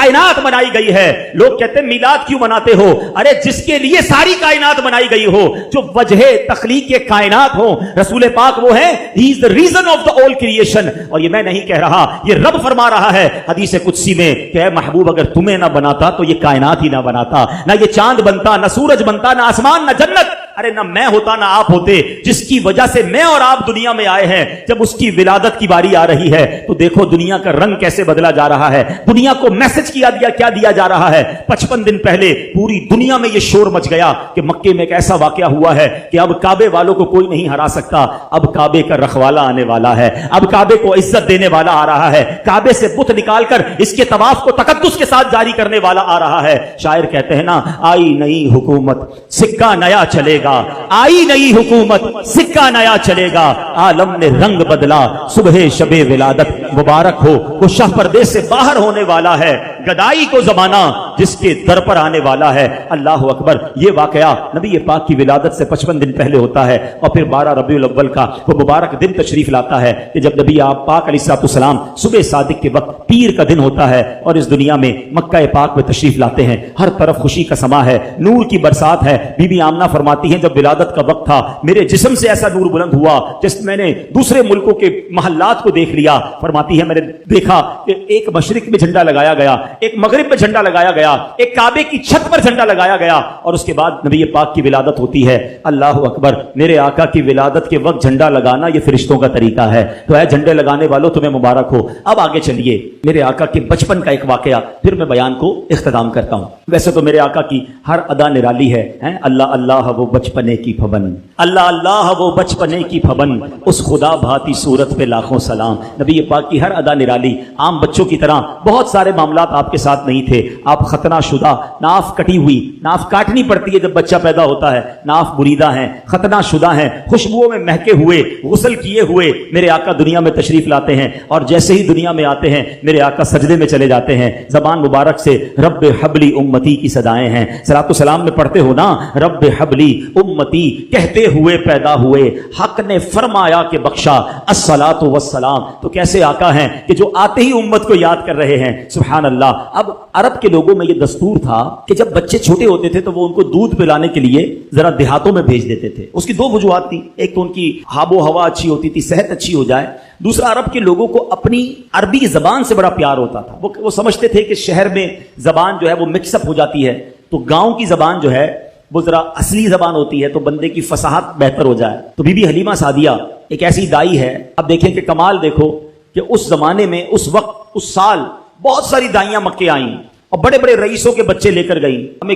कायनात बनाई गई है। लोग कहते हैं मिलाद क्यों मनाते हो? अरे जिसके लिए सारी कायनात बनाई गई हो, जो वजह तखलीक के कायनात हो, रसूल पाक वो है, he is the reason of the all creation. और ये मैं नहीं कह रहा, ये रब फरमा रहा है हदीस कुदसी में कि ऐ महबूब अगर तुम्हें ना बनाता तो ये कायनात ही ना बनाता, ना ये चांद बनता, ना सूरज बनता, ना आसमान, ना जन्नत, अरे ना मैं होता ना आप होते। जिसकी वजह से मैं और आप दुनिया में आए हैं, जब उसकी विलादत की बारी आ रही है तो देखो दुनिया का रंग कैसे बदला जा रहा है। दुनिया को मैसेज क्या दिया जा रहा है। 55 दिन पहले पूरी दुनिया में यह शोर मच गया कि मक्के में एक ऐसा वाकया हुआ है कि अब काबे वालों को कोई नहीं हरा सकता, अब काबे का रखवाला आने वाला है, अब काबे को इज्जत देने वाला आ रहा है, काबे से बुत निकालकर इसके तवाफ को तकद्दुस के साथ जारी करने वाला आ रहा है। शायर कहते हैं ना, आई नई हुकूमत सिक्का नया चलेगा, आई नई हुकूमत सिक्का नया चलेगा, आलम ने रंग बदला, सुबह शबे विलादत मुबारक हो, वो शाह परदेश से बाहर होने वाला है, गदाई को जमाना जिसके दर पर आने वाला है। अल्लाह अकबर। ये वाकया नबी पाक की विलादत से 55 दिन पहले होता है और फिर 12 रबीउल अव्वल का वो मुबारक दिन तशरीफ लाता है कि जब नबी पाक अलैहिस्सलाम सुबह सादिक के वक्त पीर का दिन होता है और इस दुनिया में मक्का पाक में तशरीफ लाते हैं। हर तरफ खुशी का समा है, नूर की बरसात है। बीबी आमना फरमाती हैं, जब विलादत का वक्त था मेरे जिस्म से ऐसा नूर बुलंद हुआ जिस मैंने दूसरे मुल्कों के महल्लात को देख लिया। फरमाती है, मैंने देखा कि एक मशरिक में झंडा लगाया गया, एक मगरिब में झंडा लगाया गया, एक काबे की छत पर झंडा लगाया गया और उसके बाद नबी पाक की विलादत होती है। अल्लाह अकबर। मेरे आका की विलादत के वक्त झंडा लगाना ये फरिश्तों का तरीका है, तो है झंडे लगाने वालों तुम्हें मुबारक हो। अब आगे चलिए, मेरे आका के बचपन का एक वाकया फिर मैं बयान को इख्तिताम करता हूं। वैसे तो मेरे आका की हर अदा निराली है, अल्लाह अल्लाह वो बचपने की फबन, अल्लाह अल्लाह वो बचपने की फबन, उस खुदा भाती सूरत पे लाखों सलाम। नबी पाक की हर अदा निराली। आम बच्चों की तरह बहुत सारे मामलात आपके साथ नहीं थे। आप खतना शुदा, नाफ कटी हुई, नाफ काटनी पड़ती है जब बच्चा पैदा होता है, नाफ बुरीदा है, खतना शुदा है, खुशबुओं में महके हुए, गुस्ल किए हुए मेरे आका दुनिया में तशरीफ लाते हैं और जैसे ही दुनिया में आते हैं मेरे आका सजदे में चले जाते हैं। जबान मुबारक से रब्बे हबली उम्मती की सदाएं हैं। सलातो सलाम में पढ़ते हो ना, रब्बे हबली उम्मती कहते हुए पैदा हुए, हक ने फरमाया कि बख्शा, अस्सलातु वस्सलाम। तो कैसे आका हैं कि जो आते ही उम्मत को याद कर रहे हैं। सुभान अल्लाह। अब अरब के लोगों में यह दस्तूर था कि जब बच्चे छोटे होते थे तो वो उनको दूध पिलाने के लिए जरा देहातों में भेज देते थे। उसकी दो वजूहात थी, एक तो उनकी आबो हवा अच्छी होती थी, सेहत अच्छी हो जाए, दूसरा अरब के लोगों को अपनी अरबी जबान से बड़ा प्यार होता था। वो समझते थे कि शहर में जबान जो है वो मिक्सअप हो जाती है, तो गांव की जबान जो है वो जरा असली जबान होती है, तो बंदे की फसाहत बेहतर हो जाए। तो बीबी हलीमा सादिया एक ऐसी दाई है। अब देखें कि कमाल देखो कि उस जमाने में, उस वक्त, उस साल बहुत सारी दाइयां मक्के आईं और बड़े बड़े रईसों के बच्चे लेकर गई। हमें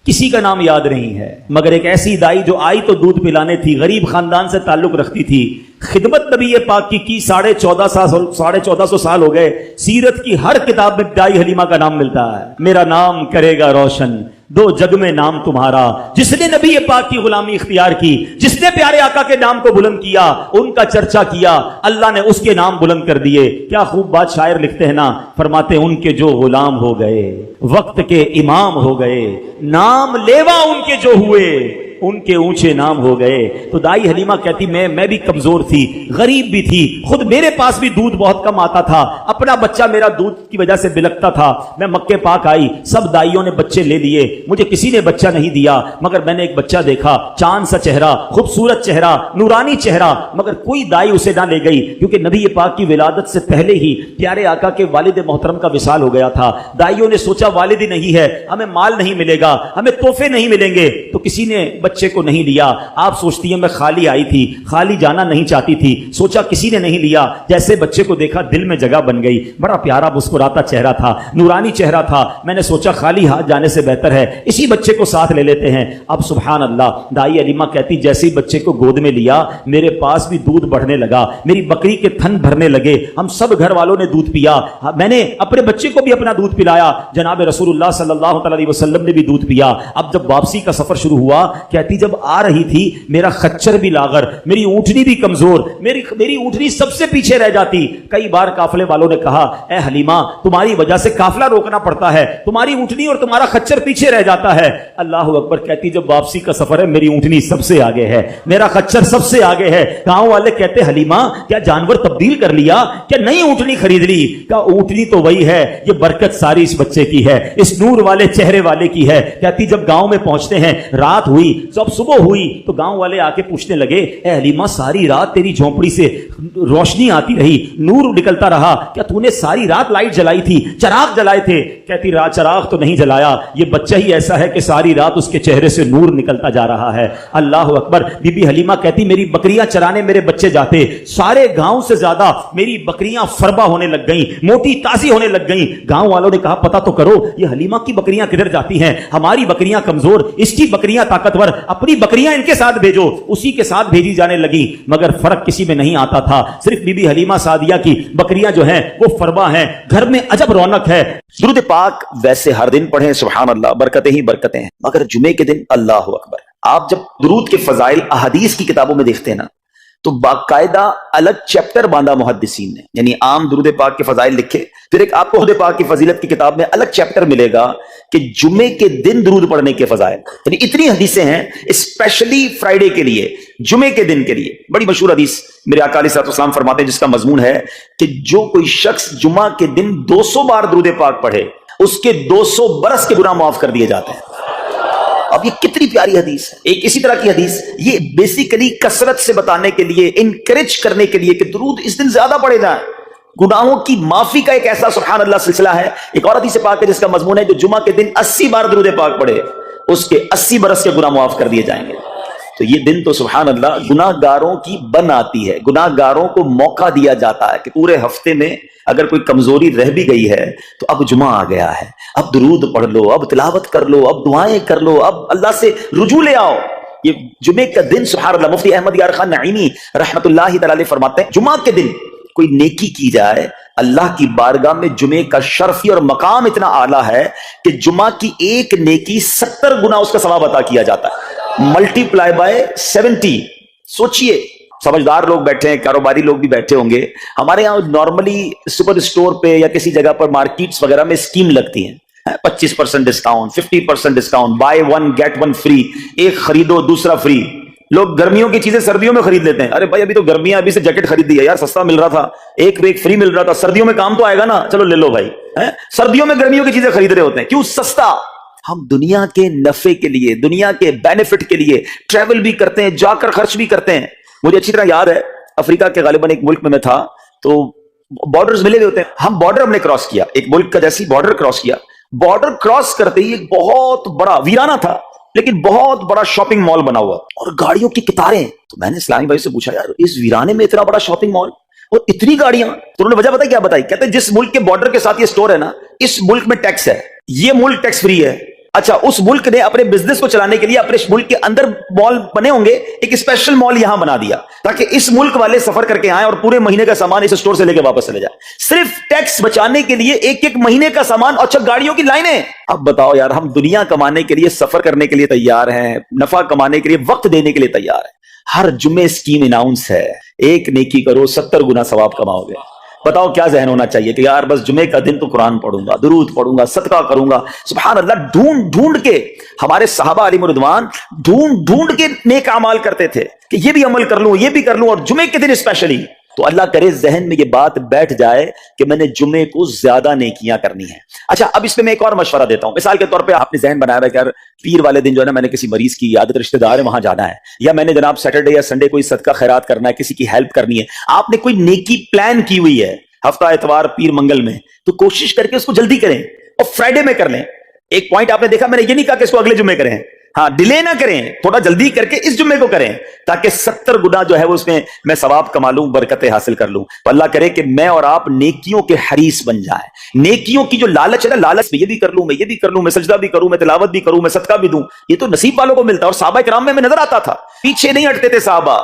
किसी का नाम याद नहीं है, मगर एक ऐसी दाई जो आई तो दूध पिलाने थी, गरीब खानदान से ताल्लुक रखती थी, खिदमत नबी पाक की 1450 साल हो गए। सीरत की हर किताब में दाई हलीमा का नाम मिलता है। मेरा नाम करेगा रोशन दो जग में नाम तुम्हारा, जिसने नबी पाक की गुलामी इख्तियार की, जिसने प्यारे आका के नाम को बुलंद किया, उनका चर्चा किया, अल्लाह ने उसके नाम बुलंद कर दिए। क्या खूब बात शायर लिखते हैं ना, फरमाते उनके जो गुलाम हो गए वक्त के इमाम हो गए, नाम लेवा उनके जो हुए उनके ऊंचे नाम हो गए। तो दाई हलीमा कहती मैं भी कमजोर थी, गरीब भी थी, खुद मेरे पास भी दूध बहुत कम आता था, अपना बच्चा मेरा दूध की वजह से बिलकता था। मैं मक्के पाक आई, सब दाइयों ने बच्चे ले लिए, मुझे किसी ने बच्चा नहीं दिया, मगर मैंने एक बच्चा देखा, चांद सा चेहरा, खूबसूरत चेहरा, नूरानी चेहरा, मगर कोई दाई उसे ना ले गई क्योंकि नबी पाक की विलादत से पहले ही प्यारे आका के वालिद मोहतरम का विसाल हो गया था। दाइयों ने सोचा वालिद ही नहीं है, हमें माल नहीं मिलेगा, हमें तोहफे नहीं मिलेंगे, तो किसी ने बच्चे को नहीं लिया। आप सोचती हैं मैं खाली आई थी, खाली जाना नहीं चाहती थी, सोचा किसी ने नहीं लिया। जैसे बच्चे को देखा दिल में जगह बन गई, बड़ा प्यारा मुस्कुराता चेहरा था, नूरानी चेहरा था। मैंने सोचा खाली हाथ जाने से बेहतर है इसी बच्चे को साथ ले लेते हैं। अब सुभान अल्लाह, दाई अलीमा कहती जैसे ही बच्चे को गोद में लिया मेरे पास भी दूध बढ़ने लगा, मेरी बकरी के थन भरने लगे, हम सब घर वालों ने दूध पिया, मैंने अपने बच्चे को भी अपना दूध पिलाया, जनाब रसूलुल्लाह सल्लल्लाहु अलैहि वसल्लम ने भी दूध पिया। अब जब वापसी का सफर शुरू हुआ कि कहती जब आ रही थी मेरा खच्चर भी लागर, मेरी ऊँटनी भी कमजोर, मेरी ऊँटनी सबसे पीछे रह जाती। कई बार काफले वालों ने कहा, ए हलीमा तुम्हारी वजह से काफला रोकना पड़ता है, तुम्हारी ऊँटनी और तुम्हारा खच्चर पीछे रह जाता है। अल्लाह अकबर। कहती जब वापसी का सफर है मेरी ऊँटनी सबसे आगे है, मेरा खच्चर सबसे आगे है। गांव वाले कहते हलीमा क्या जानवर तब्दील कर लिया, क्या नई ऊँटनी खरीद ली? क्या ऊँटनी तो वही है, ये बरकत सारी इस बच्चे की है, इस नूर वाले चेहरे वाले की है। कहती जब गांव में पहुंचते हैं, रात हुई, जब सुबह हुई तो गांव वाले आके पूछने लगे, ए हलीमा सारी रात तेरी झोंपड़ी से रोशनी आती रही, नूर निकलता रहा, क्या तूने सारी रात लाइट जलाई थी, चराग जलाए थे? कहती रात चराग तो नहीं जलाया, ये बच्चा ही ऐसा है कि सारी रात उसके चेहरे से नूर निकलता जा रहा है। अल्लाह अकबर। बीबी हलीमा कहती मेरी बकरियां चराने मेरे बच्चे जाते, सारे गांव से ज्यादा मेरी बकरियां फरबा होने लग गई, मोटी ताजी होने लग गई। गांव वालों ने कहा पता तो करो ये हलीमा की बकरियां किधर जाती हैं, हमारी बकरियां कमजोर, इसकी बकरियां ताकतवर, अपनी बकरियां इनके साथ भेजो। उसी के साथ भेजी जाने लगी, मगर फर्क किसी में नहीं आता था, सिर्फ बीबी हलीमा सादिया की बकरियां जो हैं वो फरबा हैं, घर में अजब रौनक है। दुरूद पाक वैसे हर दिन पढ़ें, सुभान अल्लाह, बरकतें ही बरकतें हैं, मगर जुमे के दिन अल्लाह अकबर। आप जब दुरूद के फजाइल अहदीस की किताबों में देखते हैं ना, तो बाकायदा अलग चैप्टर बांधा मुहद्दिसीन ने, यानी आम दुरूद पाक के फजाइल लिखे, फिर एक आपको दुरूद पाक की फजीलत की किताब में अलग चैप्टर मिलेगा कि जुमे के दिन दुरूद पढ़ने के फजाइल। यानी इतनी हदीसें हैं स्पेशली फ्राइडे के लिए, जुमे के दिन के लिए। बड़ी मशहूर हदीस मेरे आका अलैहिस्सलाम फरमाते हैं जिसका मजमून है कि जो कोई शख्स जुमा के दिन 200 बार दुरूद पाक पढ़े, उसके 200 बरस के गुनाह माफ कर दिए जाते हैं। अब ये कितनी प्यारी हदीस है। एक इसी तरह की हदीस, ये बेसिकली कसरत से बताने के लिए, इनकरेज करने के लिए कि दुरूद इस दिन ज्यादा पढ़े जाए, गुनाहों की माफी का एक ऐसा सुभान अल्लाह सिलसिला है। एक और हदीस पाक है जिसका मजमून है जो जुमा के दिन 80 बार दुरूद पाक पढ़े, उसके 80 बरस के गुनाह माफ कर दिए जाएंगे। तो ये दिन तो सुभान अल्लाह गुनाहगारों की बन आती है, गुनाहगारों को मौका दिया जाता है कि पूरे हफ्ते में अगर कोई कमजोरी रह भी गई है तो अब जुमा आ गया है, अब दुरूद पढ़ लो, अब तिलावत कर लो, अब दुआएं कर लो, अब अल्लाह से रुजू ले आओ। ये जुमे का दिन सुभान अल्लाह, मुफ्ती अहमद यार खान नईमी रहमतुल्लाह तआला अलैह फरमाते हैं जुमा के दिन कोई नेकी की जाए, अल्लाह की बारगाह में जुमे का शर्फी और मकाम इतना आला है कि जुमा की एक नेकी 70 गुना उसका सवाब अता किया जाता है, मल्टीप्लाई बाय 70। सोचिए, समझदार लोग बैठे हैं, कारोबारी लोग भी बैठे होंगे। हमारे यहाँ नॉर्मली सुपर स्टोर पे या किसी जगह पर मार्केट्स वगैरह में स्कीम लगती है, 25% discount, 50% discount, by one get one free, एक खरीदो दूसरा फ्री। लोग गर्मियों की चीजें सर्दियों में खरीद लेते हैं। अरे भाई अभी तो गर्मियां, अभी से जैकेट खरीद दी है यार, सस्ता मिल रहा था, एक पे एक फ्री मिल रहा था, सर्दियों में काम तो आएगा ना, चलो ले लो भाई। सर्दियों में गर्मियों की चीजें खरीद रहे होते हैं, क्यों? सस्ता। हम दुनिया के नफे के लिए, दुनिया के बेनिफिट के लिए ट्रैवल भी करते हैं, जाकर खर्च भी करते हैं। मुझे अच्छी तरह याद है, अफ्रीका के गालिबन एक मुल्क में मैं था, तो बॉर्डर्स मिले हुए होते हैं, हम बॉर्डर हमने क्रॉस किया, एक मुल्क का जैसी बॉर्डर क्रॉस किया। बॉर्डर क्रॉस करते ही एक बहुत बड़ा वीराना था, लेकिन बहुत बड़ा शॉपिंग मॉल बना हुआ और गाड़ियों की कतारें। तो मैंने इस्लामी भाई से पूछा, यार इस वीराने में इतना बड़ा शॉपिंग मॉल और इतनी गाड़ियां? तो उन्होंने वजह बताई, क्या बताई? कहते हैं जिस मुल्क के बॉर्डर के साथ ये स्टोर है ना, इस मुल्क में टैक्स है, ये मुल्क टैक्स फ्री है। अच्छा, उस मुल्क ने अपने बिजनेस को चलाने के लिए अपने मुल्क के अंदर मॉल बने होंगे, एक स्पेशल मॉल यहां बना दिया ताकि इस मुल्क वाले सफर करके आए और पूरे महीने का सामान इस स्टोर से लेके वापस चले जाए, सिर्फ टैक्स बचाने के लिए। एक एक महीने का सामान, अच्छा गाड़ियों की लाइनें। अब बताओ यार, हम दुनिया कमाने के लिए, सफर करने के लिए तैयार हैं, नफा कमाने के लिए, वक्त देने के लिए तैयार है। हर जुमे स्कीम अनाउंस है, एक नेकी करो 70 गुना सवाब कमाओगे। बताओ क्या जहन होना चाहिए कि यार बस जुमे का दिन तो कुरान पढ़ूंगा, दुरूद पढ़ूंगा, सदका करूंगा। सुभान अल्लाह, ढूंढ ढूंढ के हमारे सहाबा अलैहिम रिदवान ढूंढ ढूंढ के नेक अमाल करते थे कि ये भी अमल कर लूं, ये भी कर लूं, और जुमे के दिन स्पेशली। तो अल्लाह करे जहन में ये बात बैठ जाए कि मैंने जुमे को ज्यादा नेकियां करनी है। अच्छा, अब इसमें मैं एक और मशवरा देता हूं। मिसाल के तौर पे आपने जहन बनाया है कि यार पीर वाले दिन जो है ना, मैंने किसी मरीज की आदत रिश्तेदार है वहां जाना है, या मैंने जनाब सैटरडे या संडे कोई सदका खैरात करना है, किसी की हेल्प करनी है। आपने कोई नेकी प्लान की हुई है हफ्ता इतवार पीर मंगल में, तो कोशिश करके उसको जल्दी करें और फ्राइडे में कर लें। एक पॉइंट आपने देखा, मैंने ये नहीं कहा कि इसको अगले जुम्मे करें, हाँ डिले ना करें, थोड़ा जल्दी करके इस जुम्मे को करें ताकि 70 गुना जो है वो उसमें मैं सवाब कमा लूं, बरकतें हासिल कर लूं। तो अल्लाह करे कि मैं और आप नेकियों के हरीस बन जाए। नेकियों की जो लालच है ना, लालच में ये भी कर लूं, मैं ये भी कर लूं, मैं सजदा भी करूं, मैं तिलावत भी करूं, मैं सदका भी दूं, ये तो नसीब वालों को मिलता है। और साहबा किराम में नजर आता था, पीछे नहीं हटते थे साहबा।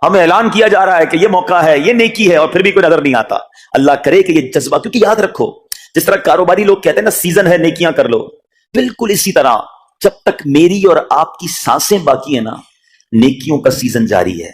हमें ऐलान किया जा रहा है कि ये मौका है, ये नेकी है, और फिर भी कोई नजर नहीं आता। अल्लाह करे कि ये जज्बा, क्योंकि याद रखो, जिस तरह कारोबारी लोग कहते हैं ना सीजन है नेकियां कर लो, बिल्कुल इसी तरह जब तक मेरी और आपकी सांसें बाकी है ना, नेकियों का सीजन जारी है।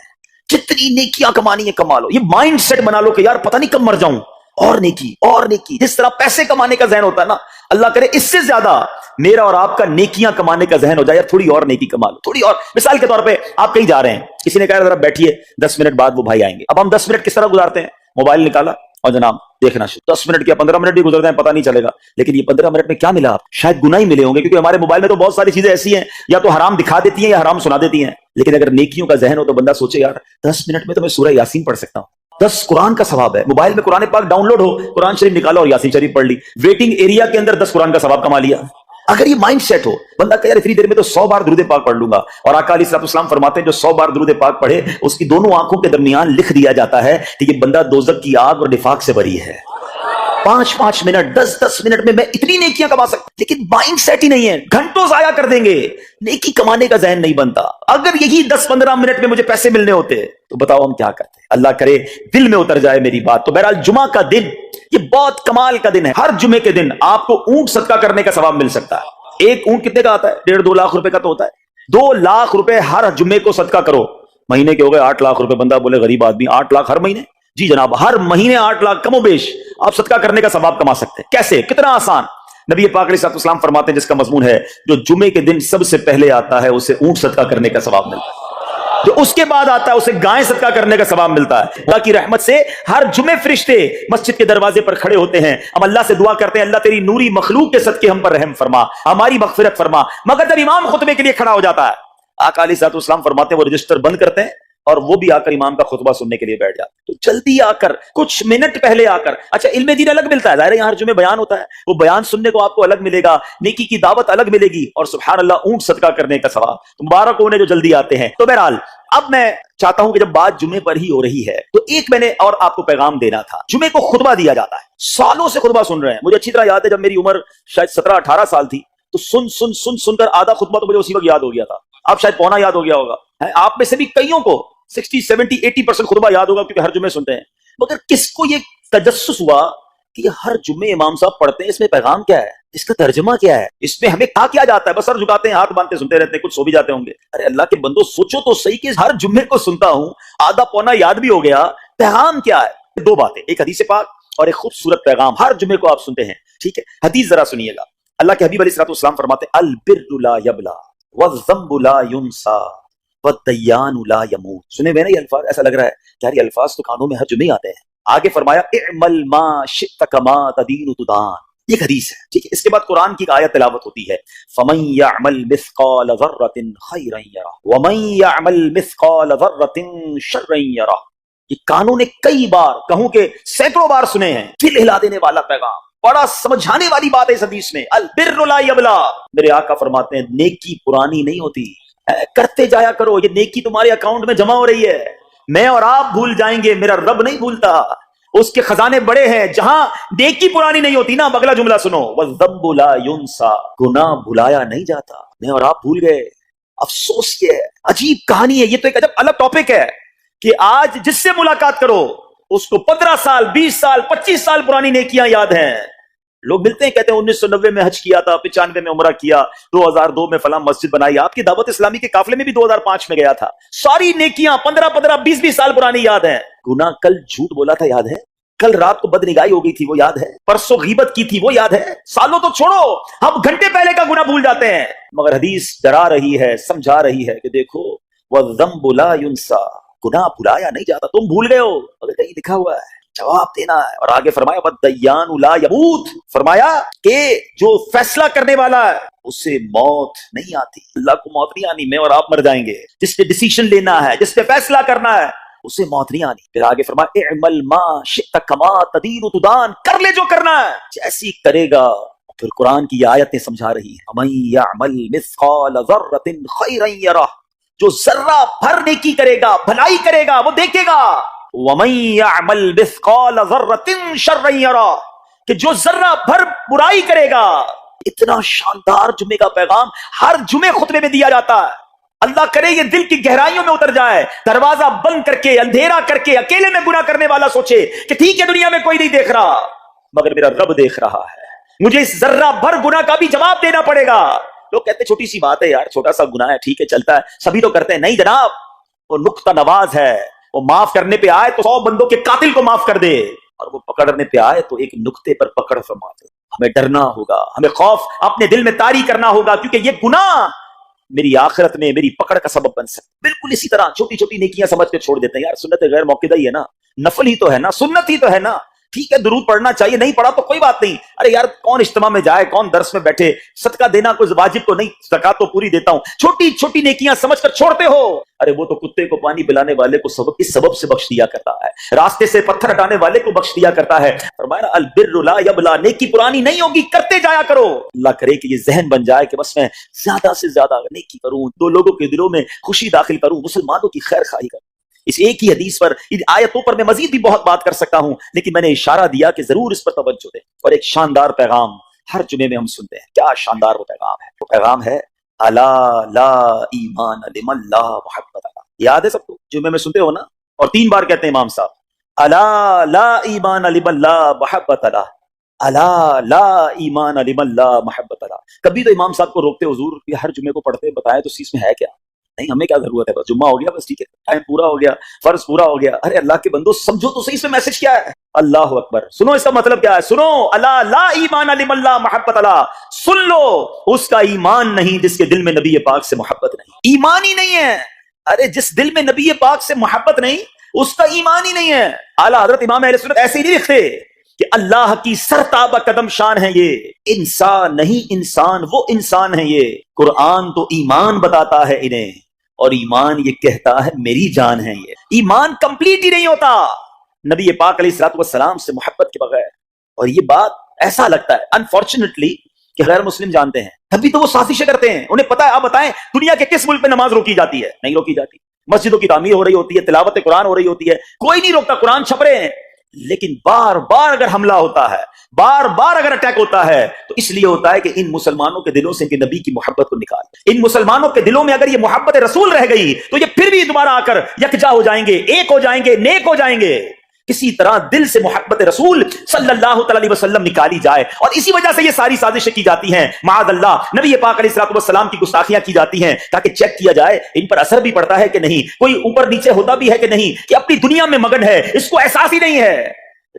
जितनी नेकियां कमानी है कमा लो। ये माइंड सेट बना लो कि यार पता नहीं कब मर जाऊं, और नेकी और नेकी। जिस तरह पैसे कमाने का जहन होता है ना, अल्लाह करे इससे ज्यादा मेरा और आपका नेकियां कमाने का जहन हो जाए, यार थोड़ी और नेकी कमा लो, थोड़ी और। मिसाल के तौर पे आप कहीं जा रहे हैं, किसी ने कहा जरा बैठिए 10 मिनट बाद वो भाई आएंगे। अब हम 10 मिनट किस तरह गुजारते हैं? मोबाइल निकाला और जनाब देखना शुरू। 10 मिनट क्या 15 मिनट भी गुजरते हैं पता नहीं चलेगा। लेकिन ये 15 मिनट में क्या मिला? आप शायद गुनाह ही मिले होंगे, क्योंकि हमारे मोबाइल में तो बहुत सारी चीजें ऐसी हैं, या तो हराम दिखा देती हैं या हराम सुना देती हैं। लेकिन अगर नेकियों का जहन हो तो बंदा सोचे यार 10 मिनट में तो मैं सूरह यासीन पढ़ सकता हूँ, 10 कुरान का सवाब है। मोबाइल में कुरान पाक डाउनलोड हो, कुरान शरीफ निकाला और यासीन शरीफ पढ़ ली, वेटिंग एरिया के अंदर 10 कुरान का सवाब कमा लिया। अगर ये माइंड सेट हो, बंदा कहे यार इतनी देर में तो 100 बार दुरूद पाक पढ़ लूंगा। और आका अलैहिस्सलाम फरमाते हैं जो 100 बार दुरूद पाक पढ़े उसकी दोनों आंखों के दरमियान लिख दिया जाता है कि ये बंदा दोजख की आग और निफाक से बरी है। 5-5 मिनट 10-10 मिनट में मैं इतनी नेकियां कमा सकता, लेकिन माइंड सेट ही नहीं है, घंटों जाया कर देंगे, नेकी कमाने का जहन नहीं बनता। अगर यही 10-15 मिनट में मुझे पैसे मिलने होते तो बताओ हम क्या करते? अल्लाह करे दिल में उतर जाए मेरी बात। तो बहरहाल जुमा का दिन ये बहुत कमाल का दिन है। हर जुमे के दिन आपको ऊंट सदका करने का सवाब मिल सकता है। एक ऊंट कितने का आता है? 1.5-2 लाख रुपए का तो होता है। 2 लाख रुपए हर जुमे को सदका करो, महीने के हो गए 8 लाख रुपए। बंदा बोले गरीब आदमी 8 लाख हर महीने? जी जनाब, हर महीने 8 लाख कमोबेश आप सदका करने का सवाब कमा सकते हैं। कैसे? कितना आसान। नबी पाक अलैहिस्सलाम फरमाते हैं, जिसका मजमून है जो जुमे के दिन सबसे पहले आता है उसे ऊंट सदका करने का सवाब मिलता है, जो उसके बाद आता है उसे गाय सदका करने का सवाब मिलता है। अल्लाह की रहमत से हर जुमे फरिश्ते मस्जिद के दरवाजे पर खड़े होते हैं। हम अल्लाह से दुआ करते हैं, अल्लाह तेरी नूरी मखलूक के सदके हम पर रहम फरमा, हमारी मगफिरत फरमा। मगर जब इमाम खुतबे के लिए खड़ा हो जाता है, आका अलैहिस्सलाम फरमाते हैं वो रजिस्टर बंद करते हैं और वो भी आकर इमाम का खुतबा सुनने के लिए बैठ जाते। तो जल्दी आकर, कुछ मिनट पहले आकर। अच्छा, इल्मे दीन अलग मिलता है, जाहिर है यहाँ हर जुमे बयान होता है, वो बयान सुनने को आपको अलग मिलेगा, नेकी की दावत अलग मिलेगी, और सुभान अल्लाह ऊंट सदका करने का सवाब। तो मुबारक हो उन्हें जो जल्दी आते हैं। तो बहरहाल अब मैं चाहता हूं कि जब बात जुमे पर ही हो रही है तो एक मैंने और आपको पैगाम देना था। जुमे को खुतबा दिया जाता है, सालों से खुतबा सुन रहे हैं। मुझे अच्छी तरह याद है जब मेरी उम्र शायद 17-18 साल थी तो सुनकर आधा खुतबा तो मुझे उसी वक्त याद हो गया था। अब शायद पौना याद हो गया होगा। आप में से भी कईयों को 60-70-80% खुतबा याद होगा क्योंकि हर जुमे सुनते हैं। मगर किसको ये तजस्सुस हुआ कि हर जुम्मे इमाम साहब पढ़ते हैं, इसमें पैगाम क्या है, इसका तर्जमा क्या है, इसमें हमें कहा क्या जाता है? बस सर झुकाते हैं, हाथ बांधते सुनते रहते हैं, कुछ सो भी जाते होंगे। अरे अल्लाह के बंदो, सोचो तो सही कि हर जुम्मे को सुनता हूं, आधा पौना याद भी हो गया, पैगाम क्या है? 2 बातें, एक हदीस पाक और एक खूबसूरत पैगाम। हर जुम्मे को आप सुनते हैं, ठीक है? हदीस जरा सुनिएगा। अल्लाह के हबीब अलैहिस्सलाम फरमाते हैं, अल बिर्रु ला यबला वज़्ज़म्बु ला युनसा वद्दय्यानु ला यमूत। सुने मैंने ये अल्फाज, ऐसा लग रहा है यार ये अल्फाज तो कानों में हर जुमे आते हैं। आगे फरमाया, इअमल मा शि'त कमा तदीनु तुदान। ये हदीस है, ठीक है? इसके बाद कुरान की एक आयत तिलावत होती है, फमन यअमल मिस्काल ज़र्रतिन खैरन यरा वमन यअमल मिस्काल ज़र्रतिन शर्रन यरा। ये कानों ने कई बार, कहूं के सैकड़ों बार सुने हैं। दिल हिला देने वाला पैगाम, बड़ा समझाने वाली बात है इस हदीस में। अल बिर्रु ला यबला, मेरे आका फरमाते हैं नेकी पुरानी नहीं होती, करते जाया करो, ये नेकी तुम्हारे अकाउंट में जमा हो रही है। मैं और आप भूल जाएंगे, मेरा रब नहीं भूलता, उसके खजाने बड़े हैं। जहां नेकी पुरानी नहीं होती ना, अगला जुमला सुनो, वज़्ज़म्बु ला युनसा, गुनाह भुलाया नहीं जाता। मैं और आप भूल गए, अफसोस ये है। अजीब कहानी है ये, तो एक अजब अलग टॉपिक है कि आज जिससे मुलाकात करो उसको 15 साल 20 साल 25 साल पुरानी नेकियां याद हैं। लोग मिलते हैं, कहते हैं 1990 में हज किया था, 95 में उमरा किया, 2002 में फलां मस्जिद बनाई। आपकी दावत इस्लामी के काफिले में भी 2005 में गया था। सारी नेकियां 15-15 20-20 साल पुरानी याद है। गुनाह कल झूठ बोला था याद है, कल रात को बदनिगाही हो गई थी वो याद है, परसों गीबत की थी वो याद है। सालों तो छोड़ो, हम घंटे पहले का गुनाह भूल जाते हैं। मगर हदीस डरा रही है, समझा रही है कि देखो वज़्ज़म्बु ला युनसा, गुनाह भुलाया नहीं जाता। तुम भूल गए हो, अगर कहीं लिखा हुआ है जवाब देना है। और आगे फरमाया वद्दय्यानु ला यमूत, फरमाया कि जो फैसला करने वाला है उससे मौत नहीं आती। अल्लाह को मौत नहीं आनी, मैं और आप मर जाएंगे। जिसने डिसीजन लेना है, जिसने फैसला करना है, उसे मौत नहीं आनी। फिर आगे फरमाया इअमल मा शि'त कमा तदीनु तुदान, कर ले जो करना है, जैसी करेगा। फिर कुरान की आयतें समझा रही है, अमन यअमल मिस्काल ज़र्रतिन खैरन यरा, जो जर्रा भर नेकी करेगा, भलाई करेगा, वो देखेगा। वमन यअमल मिस्काल ज़र्रतिन शर्रन यरा, कि जो जर्रा भर बुराई करेगा। इतना शानदार जुमे का पैगाम हर जुमे खुतबे में दिया जाता है। अल्लाह करे ये दिल की गहराइयों में उतर जाए, दरवाजा बंद करके, अंधेरा करके, अकेले में गुनाह करने वाला सोचे कि ठीक है दुनिया में कोई नहीं देख रहा मगर मेरा रब देख रहा है, मुझे इस जर्रा भर गुनाह का भी जवाब देना पड़ेगा। لوگ کہتے ہیں چھوٹی سی بات ہے یار، چھوٹا سا گناہ ہے، ٹھیک ہے چلتا ہے، سبھی تو کرتے ہیں. نہیں جناب، وہ نقطہ نواز ہے، وہ معاف کرنے پہ آئے تو 100 بندوں کے قاتل کو معاف کر دے، اور وہ پکڑنے پہ آئے تو ایک نقطے پر پکڑ فرما دے. ہمیں ڈرنا ہوگا، ہمیں خوف اپنے دل میں طاری کرنا ہوگا، کیونکہ یہ گناہ میری آخرت میں میری پکڑ کا سبب بن سکتا ہے. بالکل اسی طرح چھوٹی چھوٹی نیکیاں سمجھ کے چھوڑ دیتے ہیں، یار سنت غیر موقعہ ہی ہے نا، نفل ہی تو ہے نا، سنت ہی تو ہے نا، ٹھیک ہے درود پڑھنا چاہیے، نہیں پڑھا تو کوئی بات نہیں. ارے یار کون اجتماع میں جائے، کون درس میں بیٹھے، صدقہ دینا کوئی واجب تو نہیں، زکات تو پوری دیتا ہوں. چھوٹی چھوٹی نیکیاں سمجھ کر چھوڑتے ہو. ارے وہ تو کتے کو پانی پلانے والے کو اس سبب سے بخش دیا کرتا ہے، راستے سے پتھر ہٹانے والے کو بخش دیا کرتا ہے. فرمایا البر لا یبلا، نیکی پرانی نہیں ہوگی، کرتے جایا کرو. اللہ کرے کہ یہ ذہن بن جائے کہ بس میں زیادہ سے زیادہ نیکی کروں، 2 لوگوں کے دلوں میں خوشی داخل کروں، مسلمانوں کی خیر خواہی کروں. اس ایک ہی حدیث پر، ان آیتوں پر میں مزید بھی بہت بات کر سکتا ہوں، لیکن میں نے اشارہ دیا کہ ضرور اس پر توجہ دیں. اور ایک شاندار پیغام ہر جمعے میں ہم سنتے ہیں. کیا شاندار وہ پیغام ہے! وہ پیغام ہے الا لا ایمان لمن لا محبت له. یاد ہے سب کو؟ جمعے میں سنتے ہو نا، اور 3 بار کہتے ہیں امام صاحب، الا لا ایمان لمن لا محبت له، الا لا ایمان لمن لا محبت له. کبھی تو امام صاحب کو روکتے، حضور یہ ہر جمعے کو پڑھتے بتائیں تو اس میں ہے کیا؟ نہیں، ہمیں کیا ضرورت ہے، بس جمعہ ہو گیا، بس ٹھیک ہے، ٹائم پورا ہو گیا، فرض پورا ہو گیا. ارے اللہ کے بندو سمجھو تو صحیح، اس میں میسج کیا ہے. اللہ اکبر، سنو اس کا مطلب کیا ہے، سنو. الا لا ایمان لمن لا محبت له، سن لو اس کا ایمان نہیں جس کے دل میں نبی پاک سے محبت نہیں. ایمان ہی نہیں ہے. ارے جس دل میں نبی پاک سے محبت نہیں، اس کا ایمان ہی نہیں ہے. اعلیٰ حضرت امام اہل سنت ایسے ہی نہیں لکھتے کہ اللہ کی سرتابہ قدم شان ہے یہ، انسان نہیں، انسان وہ انسان ہے یہ. قرآن تو ایمان بتاتا ہے انہیں، اور ایمان یہ کہتا ہے میری جان ہے. یہ ایمان کمپلیٹ ہی نہیں ہوتا نبی پاک علیہ الصلوۃ والسلام سے محبت کے بغیر. اور یہ بات ایسا لگتا ہے انفارچونیٹلی کہ غیر مسلم جانتے ہیں، ابھی تو وہ سازشیں کرتے ہیں. انہیں پتا ہے، آپ بتائیں دنیا کے کس ملک میں نماز روکی جاتی ہے؟ نہیں روکی جاتی. مسجدوں کی تعمیر ہو رہی ہوتی ہے، تلاوت قرآن ہو رہی ہوتی ہے، کوئی نہیں روکتا، قرآن چھپ رہے ہیں. لیکن بار بار اگر حملہ ہوتا ہے، بار بار اگر اٹیک ہوتا ہے، تو اس لیے ہوتا ہے کہ ان مسلمانوں کے دلوں سے ان کے نبی کی محبت کو نکال. ان مسلمانوں کے دلوں میں اگر یہ محبت رسول رہ گئی تو یہ پھر بھی دوبارہ آ کر یکجا ہو جائیں گے، ایک ہو جائیں گے، نیک ہو جائیں گے. کسی طرح دل سے محبت رسول صلی اللہ تعالی علیہ وسلم نکالی جائے، اور اسی وجہ سے یہ ساری سازشیں کی جاتی ہیں. معاذ اللہ، نبی پاک علیہ الصلوۃ والسلام کی گستاخیاں کی جاتی ہیں تاکہ چیک کیا جائے ان پر اثر بھی پڑتا ہے کہ نہیں، کوئی اوپر نیچے ہوتا بھی ہے کہ نہیں، کہ اپنی دنیا میں مگن ہے، اس کو احساس ہی نہیں ہے.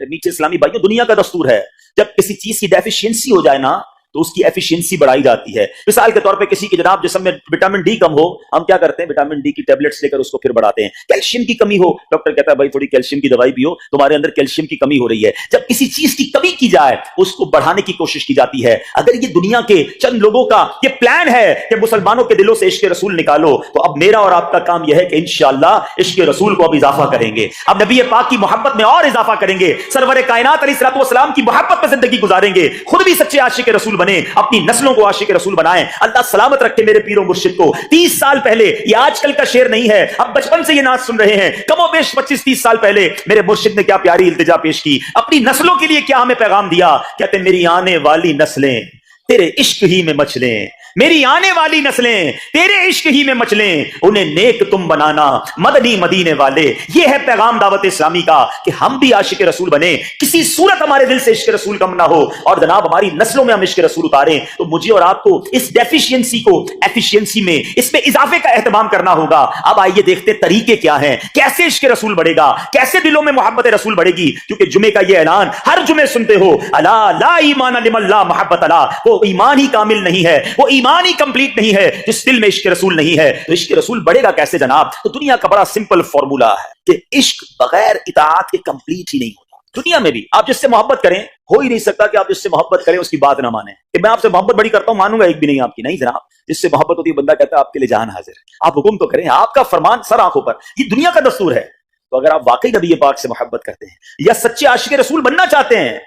میٹھے اسلامی بھائیوں، دنیا کا دستور ہے جب کسی چیز کی ڈیفیشینسی ہو جائے نا تو اس کی ایفیشینسی بڑھائی جاتی ہے. مثال کے طور پہ کسی کے جناب جسم میں وٹامن ڈی کم ہو، ہم کیا کرتے ہیں، وٹامن ڈی کی ٹیبلٹس لے کر اس کو پھر بڑھاتے ہیں. کیلشیم کی کمی ہو، ڈاکٹر کہتا ہے بھائی تھوڑی کیلشیم کی دوائی پیو، تمہارے اندر کیلشیم کی کمی ہو رہی ہے. جب کسی چیز کی کمی کی جائے اس کو بڑھانے کی کوشش کی جاتی ہے. اگر یہ دنیا کے چند لوگوں کا یہ پلان ہے کہ مسلمانوں کے دلوں سے عشق رسول نکالو، تو اب میرا اور آپ کا کام یہ ہے کہ انشاءاللہ عشق رسول کو اب اضافہ کریں گے، اب نبی پاک کی محبت میں اور اضافہ کریں گے، سرور کائنات علیہ الصلوۃ والسلام کی محبت میں زندگی گزاریں گے، خود بھی سچے عاشق رسول بنے، اپنی نسلوں کو عاشق رسول بنائیں. اللہ سلامت رکھے میرے پیر و مرشد کو. 30 سال پہلے، یہ آج کل کا شعر نہیں ہے، اب بچپن سے یہ نعت سن رہے ہیں، کم و بیش 25-30 سال پہلے میرے مرشد نے کیا پیاری التجا پیش کی، اپنی نسلوں کے لیے کیا ہمیں پیغام دیا. کہتے میری آنے والی نسلیں تیرے عشق ہی میں مچلیں، میری آنے والی نسلیں تیرے عشق ہی میں مچلیں، انہیں نیک تم بنانا مدنی مدینے والے. یہ ہے پیغام دعوت اسلامی کا کہ ہم بھی عاشق رسول بنے، کسی صورت ہمارے دل سے عشق رسول کم نہ ہو، اور جناب ہماری نسلوں میں ہم عشق رسول اتاریں. تو مجھے اور آپ کو اس ڈیفیشینسی کو ایفیشینسی میں، اس میں اضافے کا اہتمام کرنا ہوگا. اب آئیے دیکھتے طریقے کیا ہیں، کیسے عشق رسول بڑھے گا، کیسے دلوں میں محبت رسول بڑھے گی. کیونکہ جمعے کا یہ اعلان ہر جمعے سنتے ہو، الا لا ایمان لمن لا محبت له، وہ ایمان ہی کامل نہیں ہے، وہ ایمان ہی کمپلیٹ نہیں ہے جس دل میں عشق رسول نہیں ہے. تو عشق رسول بڑھے گا کیسے جناب؟ تو دنیا کا بڑا سمپل فارمولا ہے کہ عشق بغیر اطاعت کے کمپلیٹ ہی نہیں ہوتا. دنیا میں بھی آپ جس سے محبت کریں، ہو ہی نہیں سکتا کہ آپ جس سے محبت کریں اس کی بات نہ مانیں. کہ میں آپ سے محبت بڑی کرتا ہوں، مانوں گا ایک بھی نہیں آپ کی. نہیں جناب، جس سے محبت ہوتی ہے بندہ کہتا ہے آپ کے لیے جان حاضر ہے، آپ حکم تو کریں، آپ کا فرمان سر آنکھوں پر. یہ دنیا کا دستور ہے. تو اگر آپ واقعی نبی پاک سے محبت کرتے ہیں یا سچے عاشق رسول بننا چاہتے ہیں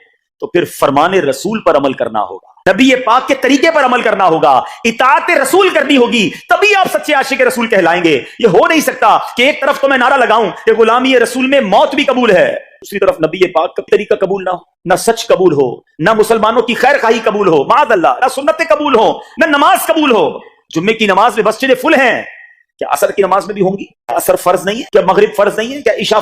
تو پھر فرمان رسول پر عمل کرنا ہوگا، نبی پاک کے طریقے پر عمل کرنا ہوگا، اطاعت رسول کرنی ہوگی، تبھی آپ سچے عاشق رسول کہلائیں گے. یہ ہو نہیں سکتا کہ ایک طرف تو میں نعرہ لگاؤں کہ غلامی رسول میں موت بھی قبول ہے، دوسری طرف نبی پاک کا طریقہ قبول نہ ہو، نہ سچ قبول ہو، نہ مسلمانوں کی خیر خواہی قبول ہو، معاذ اللہ، نہ سنتیں قبول ہو، نہ نماز قبول ہو. جمعے کی نماز میں مسجدیں فل ہیں، کیا عصر کی نماز میں بھی ہوں گی؟ کیا عصر فرض نہیں ہے؟ کیا مغرب فرض نہیں ہے؟ کیا عشاء